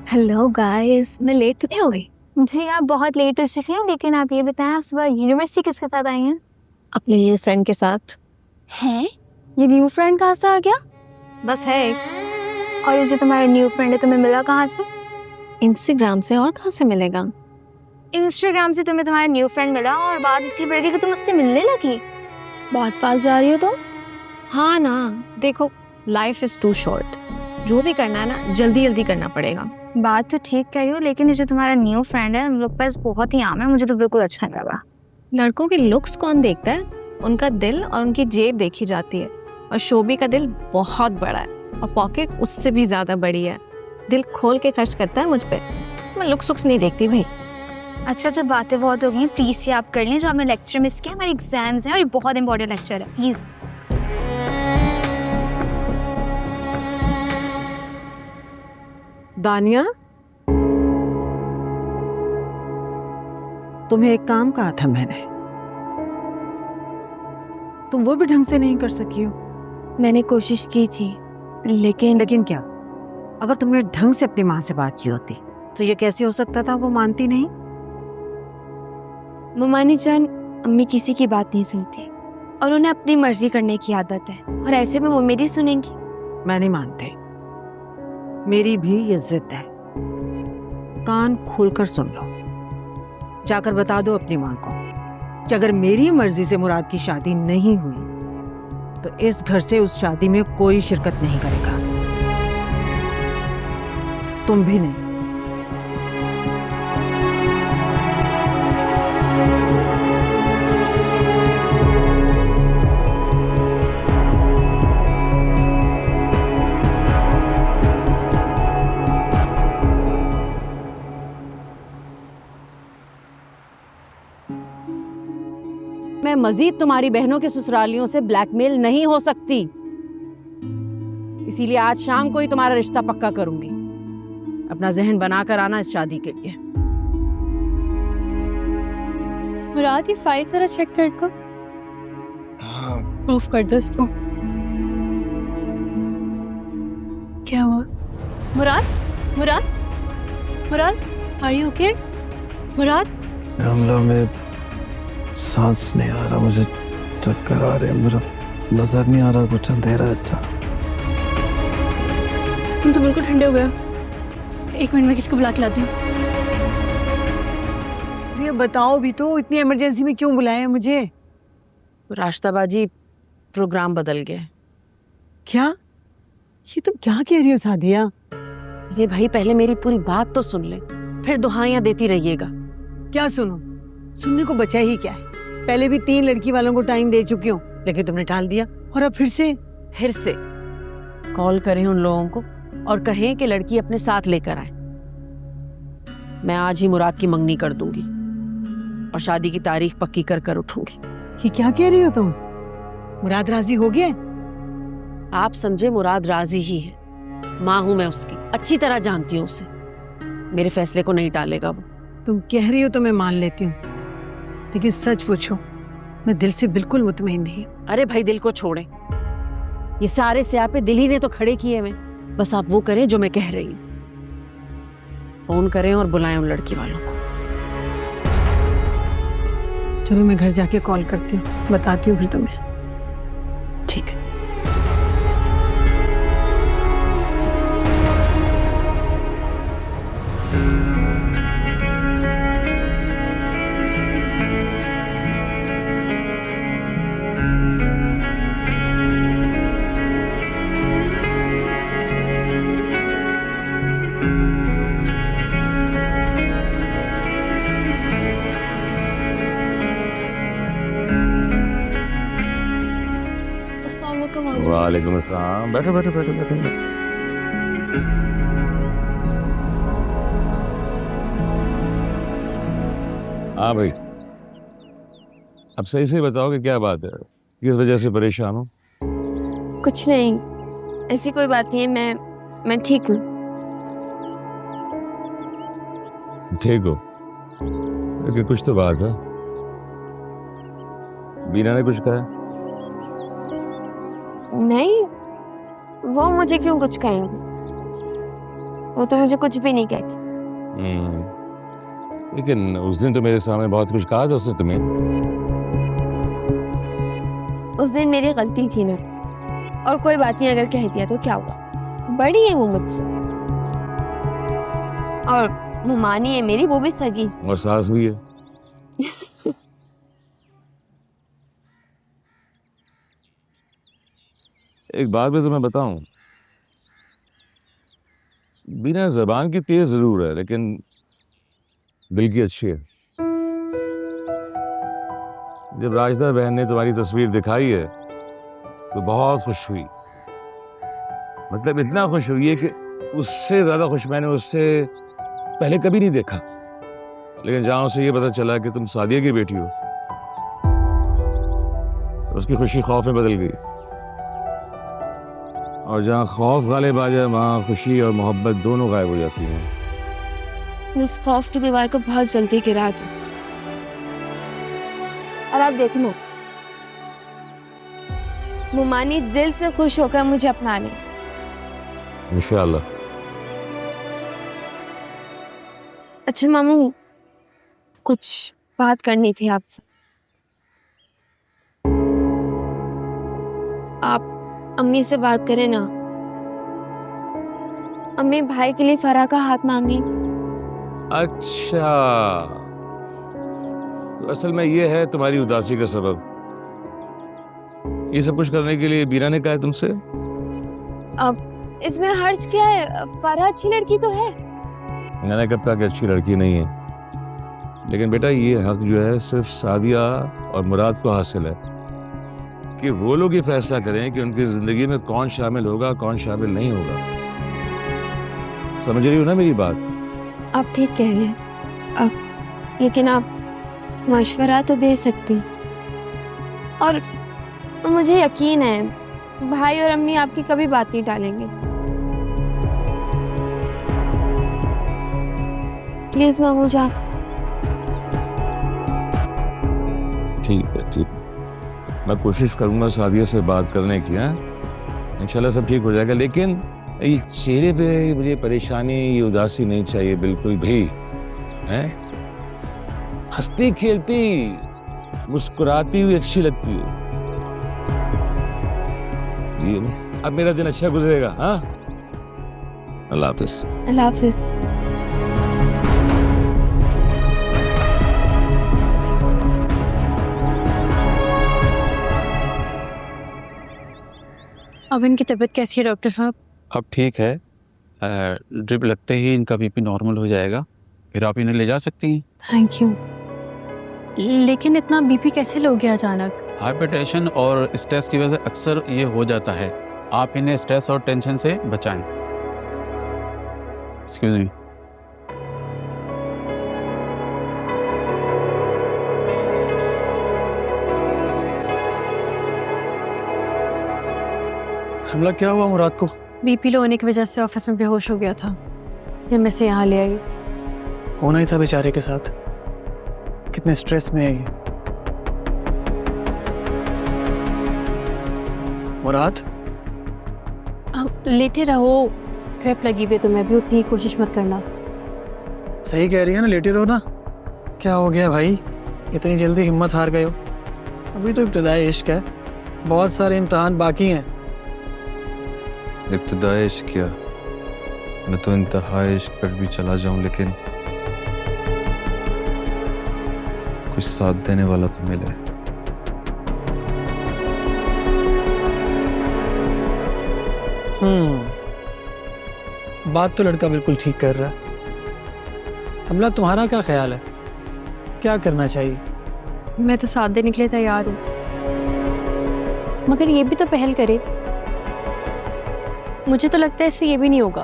Hello guys, मैं late तो नहीं हो गई? जी आप बहुत लेट हो चुके हैं, लेकिन आप ये बताएं आप सुबह यूनिवर्सिटी किसके साथ आई हैं? अपने लिए फ्रेंड के साथ। हैं? ये न्यू फ्रेंड कहाँ से आ गया? बस है एक। और ये जो तुम्हारा न्यू फ्रेंड है तुम्हें मिला कहाँ से? इंस्टाग्राम से, और कहाँ से मिलेगा? इंस्टाग्राम से तुम्हें तुम्हारा न्यू फ्रेंड मिला और बात इतनी बढ़ गई कि तुम उससे मिलने लगी। बहुत फास्ट जा रही हो तुम। हाँ ना, देखो, लाइफ इज टू शॉर्ट। जो भी करना है ना, जल्दी जल्दी करना पड़ेगा। बात तो ठीक कह रही हो, लेकिन ये जो तुम्हारा न्यू फ्रेंड है हम लोग पास बहुत ही आम है, मुझे तो बिल्कुल अच्छा नहीं लगा। लड़कों के लुक्स कौन देखता है? उनका दिल और उनकी जेब देखी जाती है। और शोभी का दिल बहुत बड़ा है और पॉकेट उससे भी ज्यादा बड़ी है। दिल खोल के खर्च करता है मुझ पे। मैं लुक्स वुक्स नहीं देखती भाई। अच्छा अच्छा, बातें बहुत हो गई, प्लीज ये आप कर लें। जो आपने लेक्चर मिस किया, हमारे एग्जाम्स हैं और ये बहुत इंपॉर्टेंट लेक्चर है, प्लीज। दानिया, तुम्हें एक काम कहा था मैंने, तुम वो भी ढंग से नहीं कर सकी हो। मैंने कोशिश की थी, लेकिन लेकिन क्या? अगर तुमने ढंग से अपनी माँ से बात की होती तो ये कैसे हो सकता था? वो मानती नहीं। ममानी जान, अम्मी किसी की बात नहीं सुनती और उन्हें अपनी मर्जी करने की आदत है, और ऐसे में वो मेरी सुनेंगी? मैं नहीं मानती। मेरी भी ये जिद है। कान खोलकर सुन लो। जाकर बता दो अपनी माँ को कि अगर मेरी मर्जी से मुराद की शादी नहीं हुई तो इस घर से उस शादी में कोई शिरकत नहीं करेगा। तुम भी नहीं। मैं मजीद तुम्हारी बहनों के ससुरालियों से ब्लैकमेल नहीं हो सकती, इसीलिए आज शाम को ही तुम्हारा रिश्ता पक्का करूंगी। अपना जहन बनाकर आना इस शादी के लिए। मुराद, ये फाइल जरा चेक कर दो। प्रूफ कर दो इसको। क्या हुआ? मुराद, मुराद, मुराद, आर यू ओके? मुराद, रमला, में सांस नहीं आ रहा, मुझे चक्कर आ रहे हैं, मेरा नजर नहीं आ रहा, कुछ अंधेरा है। अच्छा, तुम तो बिल्कुल ठंडे हो गए हो। एक मिनट में किसको बुला के लाती हूँ। ये बताओ भी तो, इतनी इमरजेंसी में क्यों बुलाया मुझे? राश्ताबाजी, प्रोग्राम बदल गया। क्या? ये तुम क्या कह रही हो सादिया? अरे भाई, पहले मेरी पूरी बात तो सुन ले, फिर दुहाइयां देती रहिएगा। क्या सुनो? सुनने को बचा ही क्या है? पहले भी 3 लड़की वालों को टाइम दे चुकी हूँ, लेकिन तुमने टाल दिया, और अब फिर से कॉल करें उन लोगों को और कहें कि लड़की अपने साथ लेकर आए। मैं आज ही मुराद की मंगनी कर दूंगी और शादी की तारीख पक्की कर कर उठूंगी। ये क्या कह रही हो तुम? मुराद राजी हो गया? आप समझे मुराद राजी ही है। माँ हूं मैं उसकी, अच्छी तरह जानती हूँ उसे। मेरे फैसले को नहीं टालेगा वो। तुम कह रही हो तो मैं मान लेती हूँ, लेकिन सच पूछो, मैं दिल से बिल्कुल मुतमईन नहीं। अरे भाई, दिल को छोड़े, ये सारे स्यापे दिल ही ने तो खड़े किए हुए। बस आप वो करें जो मैं कह रही हूँ। फोन करें और बुलाएं उन लड़की वालों को। चलो मैं घर जाके कॉल करती हूँ, बताती हूँ फिर तुम्हें। ठीक है। वालेकुम अस्सलाम। बैठो बैठो बैठो बैठो। हाँ भाई, अब सही से बताओ कि क्या बात है, किस वजह से परेशान हो? कुछ नहीं, ऐसी कोई बात नहीं है। मैं ठीक हूँ। ठीक हो? लेकिन कुछ तो बात है। बीना ने कुछ कहा? नहीं, वो मुझे क्यों कुछ कहेंगे? वो तो मुझे कुछ भी नहीं कहती। लेकिन उस दिन तो मेरे सामने बहुत कुछ कहा था उसने तुम्हें। उस दिन मेरी गलती थी ना, और कोई बात नहीं, अगर कह दिया तो क्या हुआ, बड़ी है वो मुझसे, और मुमानी है मेरी, वो भी सगी, और सास भी है। एक बात मैं तुम्हें बताऊं, बिना जबान की तेज जरूर है लेकिन दिल की अच्छी है। जब राजदा बहन ने तुम्हारी तस्वीर दिखाई है तो बहुत खुश हुई, मतलब इतना खुश हुई है कि उससे ज्यादा खुश मैंने उससे पहले कभी नहीं देखा। लेकिन जहां उसे ये पता चला कि तुम सादिया की बेटी हो, तो उसकी खुशी खौफ में बदल गई, और जहां खौफ गालिब आ जाए वहां खुशी और मोहब्बत दोनों गायब हो जाती हैं। मैं इस खौफ की दीवार को बहुत जल्दी गिरा दूं, और आप देख लो, मुमानी दिल से खुश होकर मुझे अपना ले। इंशाअल्लाह। अच्छा मामू, कुछ बात करनी थी आपसे। आप अम्मी से बात करें ना, अम्मी भाई के लिए फराह का हाथ मांगी। अच्छा, तो असल में ये है तुम्हारी उदासी का सबब। ये सब कुछ करने के लिए बीना ने कहा है तुमसे? अब इसमें हर्ज क्या है, फराह अच्छी लड़की तो है। मैंने कब कहा कि अच्छी लड़की नहीं है, लेकिन बेटा ये हक जो है सिर्फ सादिया और मुराद को हासिल है कि वो लोग ही फैसला करें कि उनकी जिंदगी में कौन शामिल होगा कौन शामिल नहीं होगा। समझ रही हो ना मेरी बात? आप ठीक कह रहे हैं आप, लेकिन आप मशवरा तो दे सकते हैं, और मुझे यकीन है भाई और अम्मी आपकी कभी बात नहीं टालेंगे। प्लीज मामू जा। ठीक है, ठीक है, मैं कोशिश करूंगा सादिया से बात करने की। हाँ, इंशाल्लाह सब ठीक हो जाएगा। लेकिन ये चेहरे पे मुझे परेशानी, ये उदासी नहीं चाहिए बिल्कुल भी। हैं? हंसती खेलती मुस्कुराती हुई अच्छी लगती है। ये अब मेरा दिन अच्छा गुजरेगा। हाँ, अल्लाह हाफिज। अल्लाह हाफिज। अब इनकी तबीयत कैसी है डॉक्टर साहब? अब ठीक है, ड्रिप लगते ही इनका बीपी नॉर्मल हो जाएगा, फिर आप इन्हें ले जा सकती हैं। Thank you. लेकिन इतना बीपी कैसे लो गया अचानक? हाइपरटेंशन और स्ट्रेस की वजह से अक्सर ये हो जाता है। आप इन्हें स्ट्रेस और टेंशन से बचाएं। Excuse me. हमला क्या हुआ मुराद को? बीपी लो होने की वजह से ऑफिस में बेहोश हो गया था, जब मैं से यहाँ ले आई। होना ही था बेचारे के साथ, कितने स्ट्रेस में है ये। मुराद लेटे रहो, ट्रिप लगी हुई तो मैं भी उठने की कोशिश मत करना। सही कह रही है ना, लेटे रहो ना। क्या हो गया भाई, इतनी जल्दी हिम्मत हार गए हो? अभी तो इब्तिदाई इश्क है, बहुत सारे इम्तिहान बाकी हैं। इब्तिदाई इश्क क्या, मैं तो इंतहाई इश्क पर भी चला जाऊं, लेकिन कुछ साथ देने वाला तो मिले। बात तो लड़का बिल्कुल ठीक कर रहा है। हमला, तुम्हारा क्या ख्याल है, क्या करना चाहिए? मैं तो साथ देने के लिए तैयार हूँ, मगर ये भी तो पहल करे। मुझे तो लगता है इससे ये भी नहीं होगा।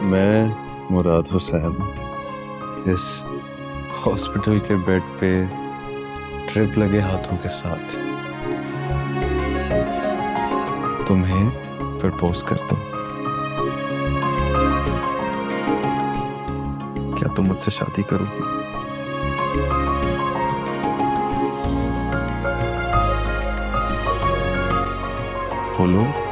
मैं मुराद हुसैन इस हॉस्पिटल के बेड पे ट्रिप लगे हाथों के साथ तुम्हें प्रपोज करता हूँ। क्या तुम मुझसे शादी करोगी? बोलो।